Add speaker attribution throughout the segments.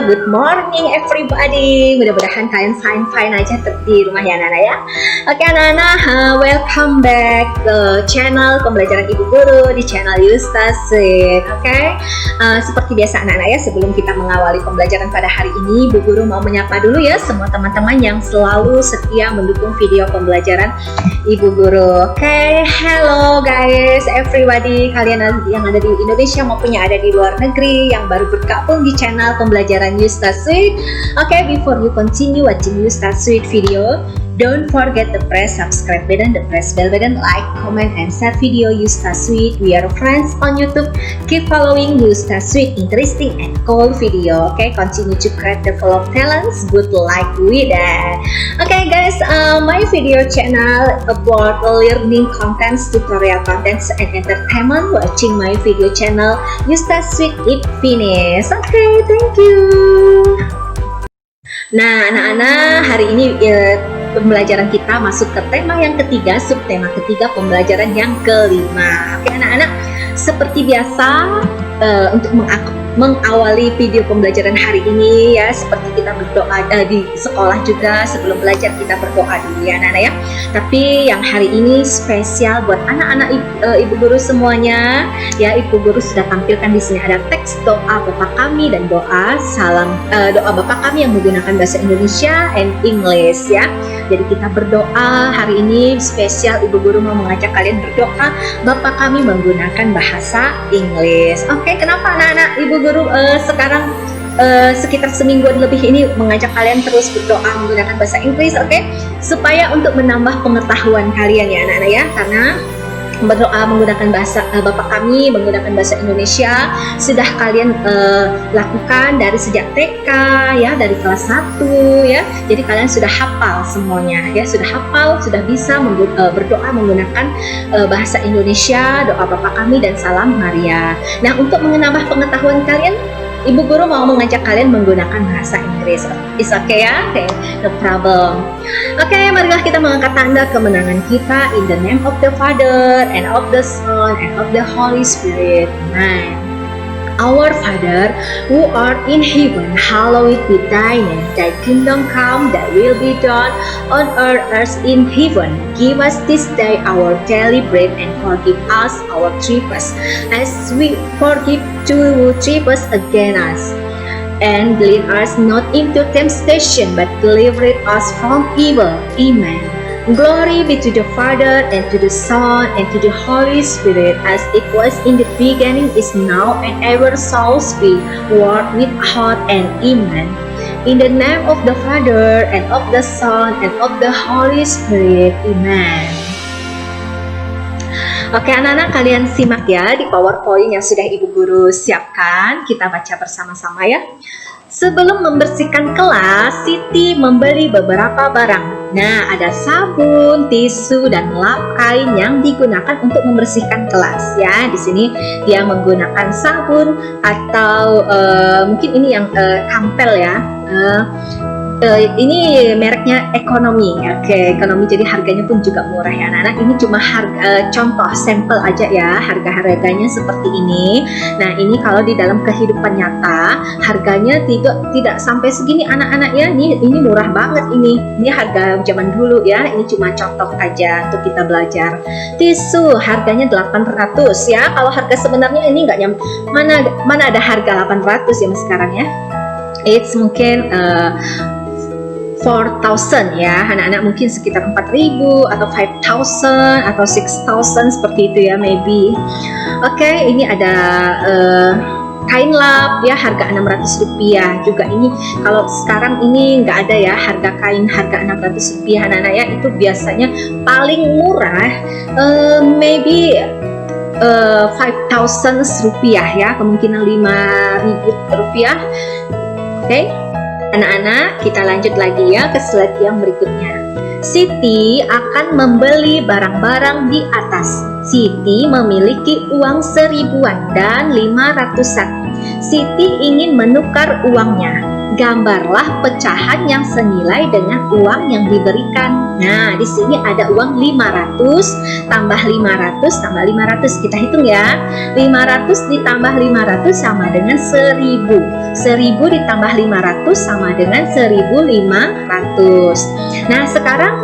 Speaker 1: Good morning everybody. Mudah-mudahan kalian fine aja di rumah ya anak-anak ya. Oke anak-anak, welcome back ke channel pembelajaran Ibu Guru di channel Yustasweet. Oke, seperti biasa anak-anak ya, sebelum kita mengawali pembelajaran pada hari ini, Ibu Guru mau menyapa dulu ya semua teman-teman yang selalu setia mendukung video pembelajaran Ibu Guru. Oke, hello guys, everybody, kalian yang ada di Indonesia maupun yang ada di luar negeri yang baru bergabung di channel pembelajaran Yustasweet. Okay, before you continue watching Yustasweet video, don't forget to press subscribe button, the press bell button, like, comment, and share video Yustasweet. We are friends on YouTube. Keep following Yustasweet, interesting and cool video. Okay, continue to create develop talents. Good luck with that. Okay guys, my video channel about learning contents, tutorial contents, and entertainment. Watching my video channel Yustasweet it finish. Okay, thank you. Nah anak-anak, hari ini pembelajaran kita masuk ke tema yang ketiga, subtema ketiga, pembelajaran yang kelima. Oke anak-anak, seperti biasa untuk mengawali video pembelajaran hari ini ya, seperti kita berdoa di sekolah juga, sebelum belajar kita berdoa dulu ya anak-anak ya. Tapi yang hari ini spesial buat anak-anak Ibu Guru semuanya ya. Ibu Guru sudah tampilkan di sini ada teks doa Bapa Kami dan doa salam, doa Bapa Kami yang menggunakan bahasa Indonesia and English ya. Jadi kita berdoa hari ini spesial, Ibu Guru mau mengajak kalian berdoa Bapa Kami menggunakan bahasa Inggris. Oke, kenapa anak-anak Ibu Guru sekarang sekitar semingguan lebih ini mengajak kalian terus berdoa menggunakan bahasa Inggris, oke? Supaya untuk menambah pengetahuan kalian ya anak-anak ya, karena berdoa menggunakan bahasa Bapa Kami menggunakan bahasa Indonesia sudah kalian lakukan dari sejak TK ya, dari kelas 1 ya. Jadi kalian sudah hafal semuanya ya, sudah hafal, sudah bisa berdoa menggunakan bahasa Indonesia, doa Bapa Kami dan salam Maria. Nah, untuk menambah pengetahuan kalian, Ibu Guru mau mengajak kalian menggunakan bahasa Inggris. Is okay ya? Okay, no problem. Oke, marilah kita mengangkat tanda kemenangan kita in the name of the Father and of the Son and of the Holy Spirit. Amen. Our Father, who art in heaven, hallowed be thy name. Thy kingdom come, thy will be done on earth as in heaven. Give us this day our daily bread, and forgive us our trespasses, as we forgive to trespass against us. And lead us not into temptation, but deliver us from evil. Amen. Glory be to the Father, and to the Son, and to the Holy Spirit, as it was in the beginning, is now, and ever shall be, world without end. Amen. In the name of the Father, and of the Son, and of the Holy Spirit. Amen. Oke anak-anak, kalian simak ya di PowerPoint yang sudah Ibu Guru siapkan. Kita baca bersama-sama ya. Sebelum membersihkan kelas, Siti membeli beberapa barang. Nah, ada sabun, tisu, dan lap kain yang digunakan untuk membersihkan kelas ya. Di sini dia menggunakan sabun atau mungkin ini yang kampel ya. Ini mereknya Ekonomi. Oke, Ekonomi, jadi harganya pun juga murah ya anak-anak. Ini cuma harga contoh sampel aja ya, harga-harganya seperti ini. Nah, ini kalau di dalam kehidupan nyata harganya tidak sampai segini anak-anak ya. Ini murah banget ini. Ini harga zaman dulu ya. Ini cuma contoh aja untuk kita belajar. Tisu harganya 800 ya. Kalau harga sebenarnya ini nggak nyampe. Mana ada harga 800 ya sekarang ya. It's mungkin 4,000 ya anak-anak, mungkin sekitar 4.000 atau 5,000 atau 6,000 seperti itu ya maybe. Oke, ini ada kain lap ya, harga 600 rupiah juga. Ini kalau sekarang ini nggak ada ya harga kain harga 600 rupiah anak-anak ya. Itu biasanya paling murah maybe 5,000 rupiah ya, kemungkinan 5.000 rupiah. Oke. Anak-anak, kita lanjut lagi ya ke slide yang berikutnya. Siti akan membeli barang-barang di atas. Siti memiliki uang 1.000-an dan 500-an. Siti ingin menukar uangnya. Gambarlah pecahan yang senilai dengan uang yang diberikan. Nah, di sini ada uang 500 tambah 500 tambah 500. Kita hitung ya. 500 ditambah 500 sama dengan 1.000. 1000 ditambah 500 sama dengan 1500. Nah, sekarang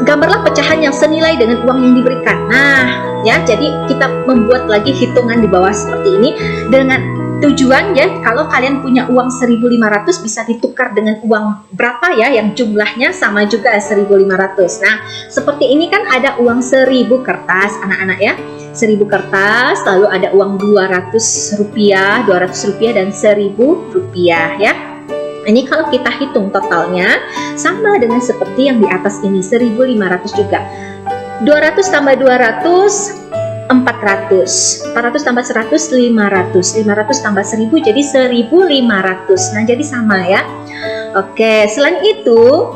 Speaker 1: gambarlah pecahan yang senilai dengan uang yang diberikan. Nah, ya, jadi kita membuat lagi hitungan di bawah seperti ini dengan tujuan ya, kalau kalian punya uang 1500 bisa ditukar dengan uang berapa ya yang jumlahnya sama juga 1500. Nah, seperti ini kan ada uang 1000 kertas anak-anak ya. 1000 kertas, lalu ada uang 200 rupiah dan 1000 rupiah ya. Ini kalau kita hitung totalnya sama dengan seperti yang di atas ini, 1500 juga. 200 tambah 200 400, 400 tambah 100 500, 500 tambah 1000 jadi 1500. Nah, jadi sama ya. Oke, selain itu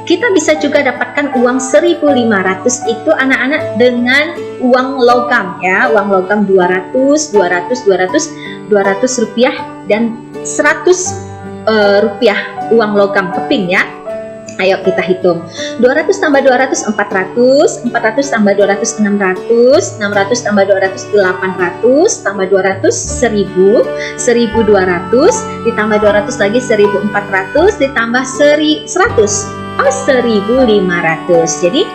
Speaker 1: kita bisa juga dapatkan uang 1500 itu anak-anak dengan uang logam ya, uang logam 200 rupiah dan 100 rupiah uang logam keping ya. Ayo kita hitung. 200 tambah 200 400, 400 tambah 200 600, 600 tambah 200 800, tambah 200 1000, 1200, ditambah 200 lagi 1400, ditambah 100. Oh, 1500. Jadi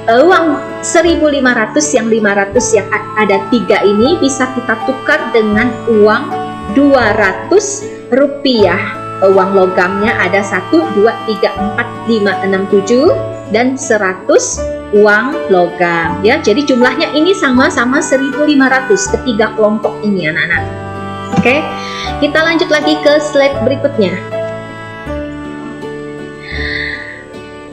Speaker 1: uang 1500 yang 500 yang ada 3 ini bisa kita tukar dengan uang 200 rupiah. Uang logamnya ada 1, 2, 3, 4, 5, 6, 7 dan 100 uang logam ya. Jadi jumlahnya ini sama-sama 1500 ketiga kelompok ini anak-anak. Oke, kita lanjut lagi ke slide berikutnya.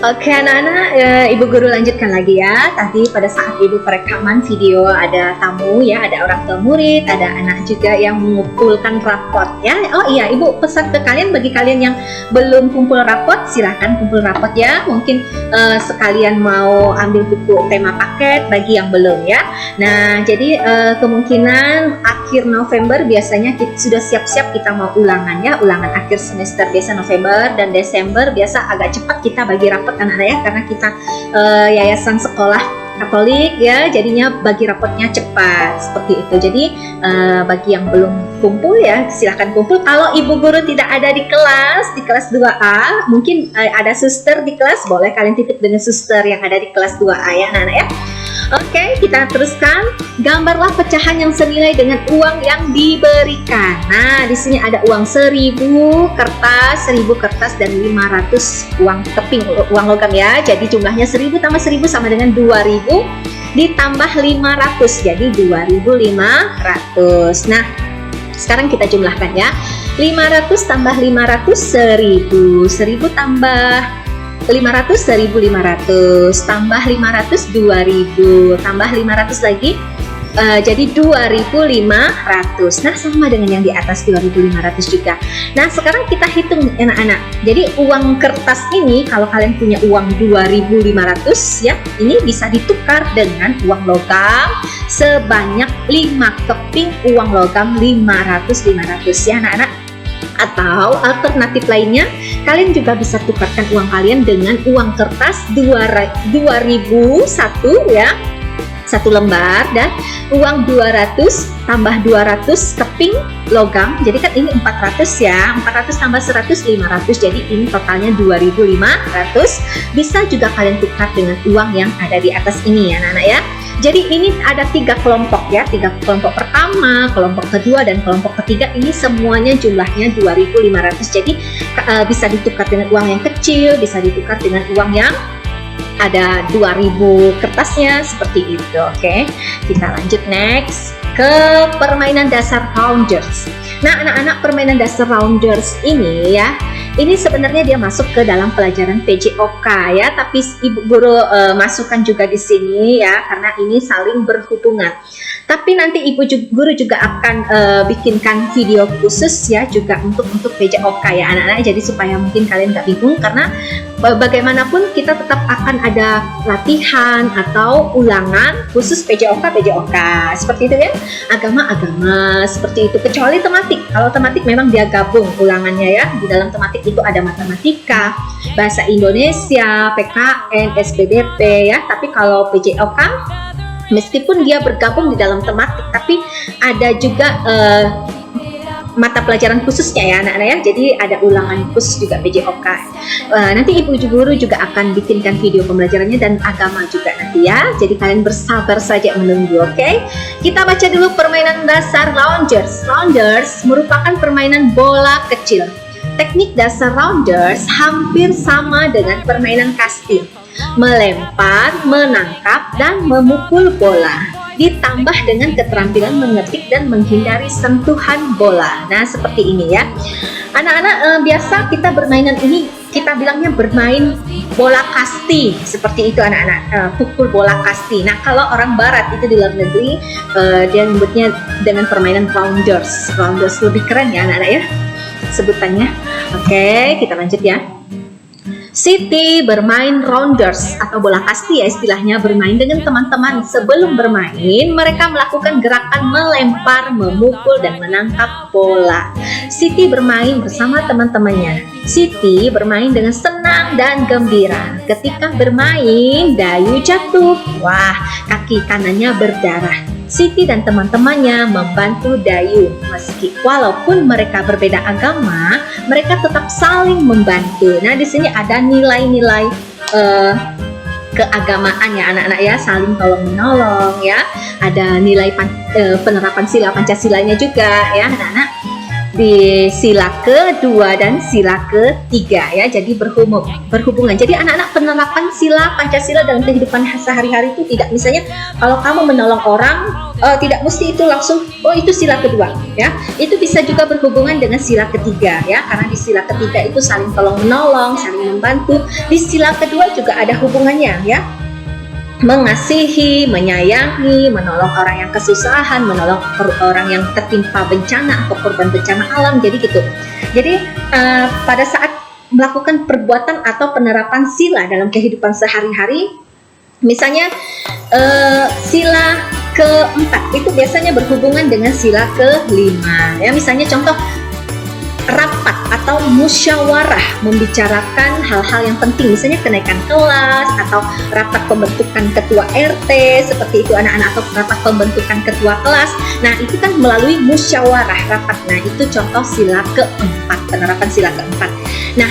Speaker 1: Oke anak-anak, Ibu Guru lanjutkan lagi ya. Tadi pada saat Ibu perekaman video ada tamu ya, ada orang tua murid, ada anak juga yang mengumpulkan raport ya. Oh iya, Ibu pesan ke kalian, bagi kalian yang belum kumpul raport, silahkan kumpul raport ya. Mungkin sekalian mau ambil buku tema paket bagi yang belum ya. Nah, jadi kemungkinan akhir November biasanya kita sudah siap-siap kita mau ulangan ya, ulangan akhir semester biasa November, dan Desember biasa agak cepat kita bagi raport anak-anak ya, karena kita yayasan sekolah Katolik ya, jadinya bagi rapotnya cepat seperti itu. Jadi bagi yang belum kumpul ya silahkan kumpul. Kalau Ibu Guru tidak ada di kelas 2A, mungkin ada suster di kelas, boleh kalian titip dengan suster yang ada di kelas 2A ya anak-anak ya. Oke, kita teruskan. Gambarlah pecahan yang senilai dengan uang yang diberikan. Nah, di sini ada uang 1000 kertas dan 500 uang keping, uang logam ya. Jadi jumlahnya 1000 tambah 1000 sama dengan 2000 ditambah 500 jadi 2500. Nah, sekarang kita jumlahkan ya. 500 tambah 500 1000, 1000 tambah 500 1500, tambah 500 2000, tambah 500 lagi jadi 2500. Nah, sama dengan yang di atas 2500 juga. Nah, sekarang kita hitung anak-anak. Jadi uang kertas ini kalau kalian punya uang 2500 ya, ini bisa ditukar dengan uang logam sebanyak 5 keping uang logam 500 ya anak-anak. Atau alternatif lainnya, kalian juga bisa tukarkan uang kalian dengan uang kertas 2001 ya, 1 lembar, dan uang 200 tambah 200 keping logam. Jadi kan ini 400 ya, 400 tambah 100 500, jadi ini totalnya 2500. Bisa juga kalian tukar dengan uang yang ada di atas ini ya anak-anak ya. Jadi ini ada 3 kelompok ya, 3 kelompok pertama, kelompok kedua, dan kelompok ketiga. Ini semuanya jumlahnya 2500. Jadi bisa ditukar dengan uang yang kecil, bisa ditukar dengan uang yang ada 2000 kertasnya seperti itu. Oke, kita lanjut next ke permainan dasar rounders. Nah anak-anak, permainan dasar rounders ini ya, ini sebenarnya dia masuk ke dalam pelajaran PJOK ya, tapi Ibu Guru masukkan juga di sini ya, karena ini saling berhubungan. Tapi nanti Ibu Guru juga akan bikinkan video khusus ya juga untuk PJOK ya anak-anak. Jadi supaya mungkin kalian nggak bingung, karena bagaimanapun kita tetap akan ada latihan atau ulangan khusus PJOK seperti itu ya, agama seperti itu, kecuali tematik. Kalau tematik memang dia gabung ulangannya ya, di dalam tematik itu ada matematika, bahasa Indonesia, PKN, SPDP ya. Tapi kalau PJOK meskipun dia bergabung di dalam tematik, tapi ada juga mata pelajaran khususnya ya anak-anak ya. Jadi ada ulangan khusus juga PJOK. Nanti ibu guru juga akan bikinkan video pembelajarannya dan agama juga nanti ya. Jadi kalian bersabar saja menunggu, oke? Kita baca dulu permainan dasar rounders. Rounders merupakan permainan bola kecil. Teknik dasar rounders hampir sama dengan permainan kasti. Melempar, menangkap, dan memukul bola. Ditambah dengan keterampilan mengetik dan menghindari sentuhan bola. Nah, seperti ini ya. Anak-anak, biasa kita bermainan ini, kita bilangnya bermain bola kasti. Seperti itu anak-anak, pukul bola kasti. Nah, kalau orang barat itu di luar negeri, dia menyebutnya dengan permainan rounders. Rounders lebih keren ya anak-anak ya sebutannya. Oke, kita lanjut ya. Siti bermain rounders atau bola kasti ya istilahnya, bermain dengan teman-teman. Sebelum bermain, mereka melakukan gerakan melempar, memukul, dan menangkap bola. Siti bermain bersama teman-temannya. Siti bermain dengan senang dan gembira. Ketika bermain, Dayu jatuh. Wah, kaki kanannya berdarah. Siti dan teman-temannya membantu Dayu. Meski walaupun mereka berbeda agama, mereka tetap saling membantu. Nah, di sini ada nilai-nilai keagamaan ya anak-anak ya, saling tolong menolong ya. Ada nilai penerapan sila Pancasilanya juga ya anak-anak. Di sila kedua dan sila ketiga ya, jadi berhubungan. Jadi anak-anak, penerapan sila Pancasila dalam kehidupan sehari-hari itu tidak, misalnya kalau kamu menolong orang, tidak mesti itu langsung itu sila kedua ya, itu bisa juga berhubungan dengan sila ketiga ya, karena di sila ketiga itu saling tolong menolong, saling membantu. Di sila kedua juga ada hubungannya ya, mengasihi, menyayangi, menolong orang yang kesusahan, menolong orang yang tertimpa bencana atau korban bencana alam. Jadi gitu. Jadi pada saat melakukan perbuatan atau penerapan sila dalam kehidupan sehari-hari, misalnya sila keempat itu biasanya berhubungan dengan sila kelima ya. Misalnya contoh rapat atau musyawarah, membicarakan hal-hal yang penting, misalnya kenaikan kelas atau rapat pembentukan ketua RT, seperti itu anak-anak, atau rapat pembentukan ketua kelas. Nah, itu kan melalui musyawarah rapat. Nah, itu contoh sila keempat, penerapan sila keempat. Nah,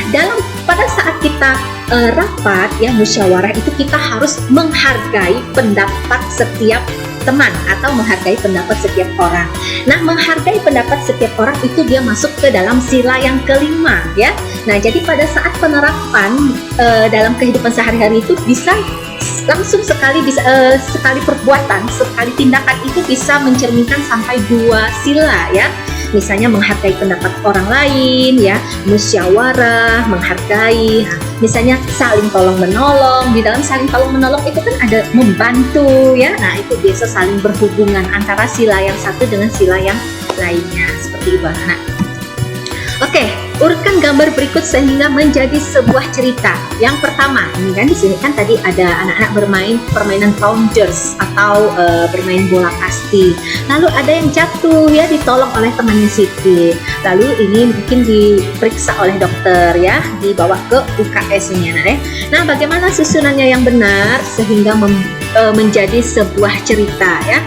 Speaker 1: pada saat kita rapat ya, musyawarah itu kita harus menghargai pendapat setiap teman atau menghargai pendapat setiap orang. Nah, menghargai pendapat setiap orang itu dia masuk ke dalam sila yang kelima ya. Nah, jadi pada saat penerapan dalam kehidupan sehari-hari itu bisa langsung sekali perbuatan, sekali tindakan itu bisa mencerminkan sampai 2 sila ya. Misalnya menghargai pendapat orang lain ya, musyawarah, menghargai. Misalnya saling tolong menolong. Di dalam saling tolong menolong itu kan ada membantu ya. Nah, itu biasa saling berhubungan antara sila yang satu dengan sila yang lainnya, seperti itu anak. Oke, urutkan gambar berikut sehingga menjadi sebuah cerita. Yang pertama, ini kan di sini kan tadi ada anak-anak bermain permainan rounders atau bermain bola kasti. Lalu ada yang jatuh ya, ditolong oleh temannya Siti. Lalu ini mungkin diperiksa oleh dokter ya, dibawa ke UKS-nya. Nah, bagaimana susunannya yang benar sehingga menjadi sebuah cerita ya?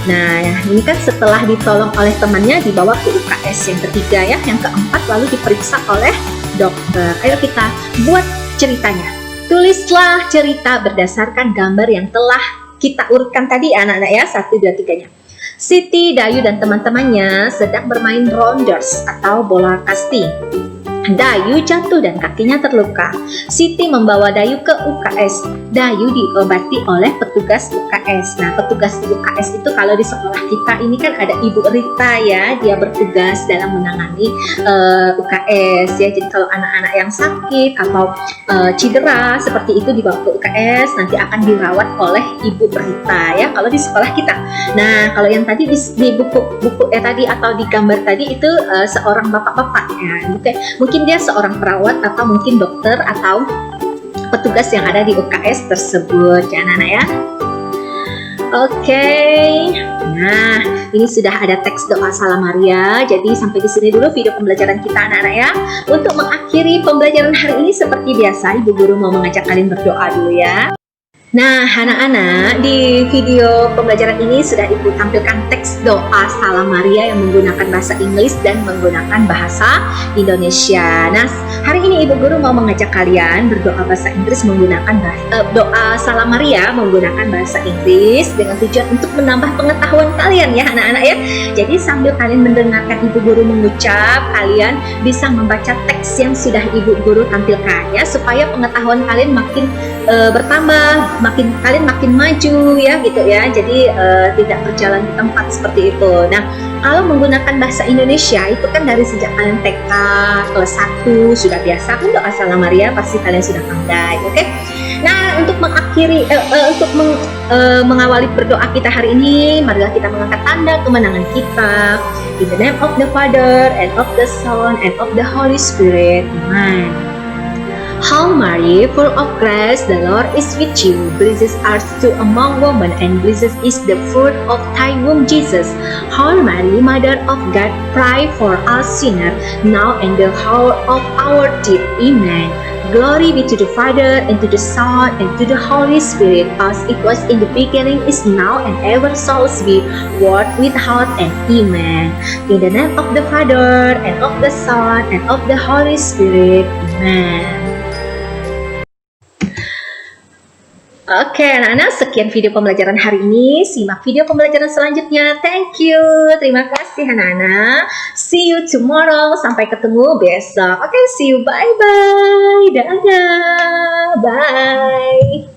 Speaker 1: Nah, ini kan setelah ditolong oleh temannya dibawa ke UKS yang ketiga ya, yang keempat lalu diperiksa oleh dokter. Ayo kita buat ceritanya. Tulislah cerita berdasarkan gambar yang telah kita urutkan tadi anak-anak ya, 1, 2, 3-nya. Siti, Dayu, dan teman-temannya sedang bermain rounders atau bola kasti. Dayu jatuh dan kakinya terluka. Siti membawa Dayu ke UKS. Dayu diobati oleh petugas UKS. Nah, petugas UKS itu kalau di sekolah kita ini kan ada Ibu Rita ya, dia bertugas dalam menangani UKS ya. Jadi kalau anak-anak yang sakit atau cedera seperti itu dibawa ke UKS, nanti akan dirawat oleh Ibu Rita ya kalau di sekolah kita. Nah, kalau yang tadi di buku tadi atau di gambar tadi itu seorang bapak-bapak ya. Mungkin dia seorang perawat atau mungkin dokter atau petugas yang ada di UKS tersebut ya anak-anak ya. Oke. Nah, ini sudah ada teks doa Salam Maria. Jadi sampai di sini dulu video pembelajaran kita anak-anak ya. Untuk mengakhiri pembelajaran hari ini seperti biasa, Ibu Guru mau mengajak kalian berdoa dulu ya. Nah, anak-anak, di video pembelajaran ini sudah Ibu tampilkan teks doa Salam Maria yang menggunakan bahasa Inggris dan menggunakan bahasa Indonesia. Nah, hari ini Ibu Guru mau mengajak kalian berdoa bahasa Inggris menggunakan doa Salam Maria menggunakan bahasa Inggris dengan tujuan untuk menambah pengetahuan kalian ya anak-anak ya. Jadi sambil kalian mendengarkan Ibu Guru mengucap, kalian bisa membaca teks yang sudah Ibu Guru tampilkan ya, supaya pengetahuan kalian makin bertambah, kalian makin maju ya gitu ya. Jadi tidak berjalan di tempat seperti itu. Nah, kalau menggunakan bahasa Indonesia itu kan dari sejak kalian TK kelas 1 sudah biasa kan doa Salam Maria, pasti kalian sudah pandai, oke? Nah, untuk mengakhiri mengawali berdoa kita hari ini, marilah kita mengangkat tanda kemenangan kita. In the name of the Father and of the Son and of the Holy Spirit. Amen. Hail Mary, full of grace, the Lord is with you. Blessed art thou among women, and blessed is the fruit of thy womb, Jesus. Hail Mary, Mother of God, pray for us sinners, now and the hour of our death. Amen. Glory be to the Father, and to the Son, and to the Holy Spirit, as it was in the beginning, is now, and ever shall be, world without end. Amen. In the name of the Father, and of the Son, and of the Holy Spirit. Amen. Oke anak-anak, sekian video pembelajaran hari ini. Simak video pembelajaran selanjutnya. Thank you. Terima kasih anak-anak. See you tomorrow. Sampai ketemu besok. Oke, see you. Bye-bye. Dadah. Bye.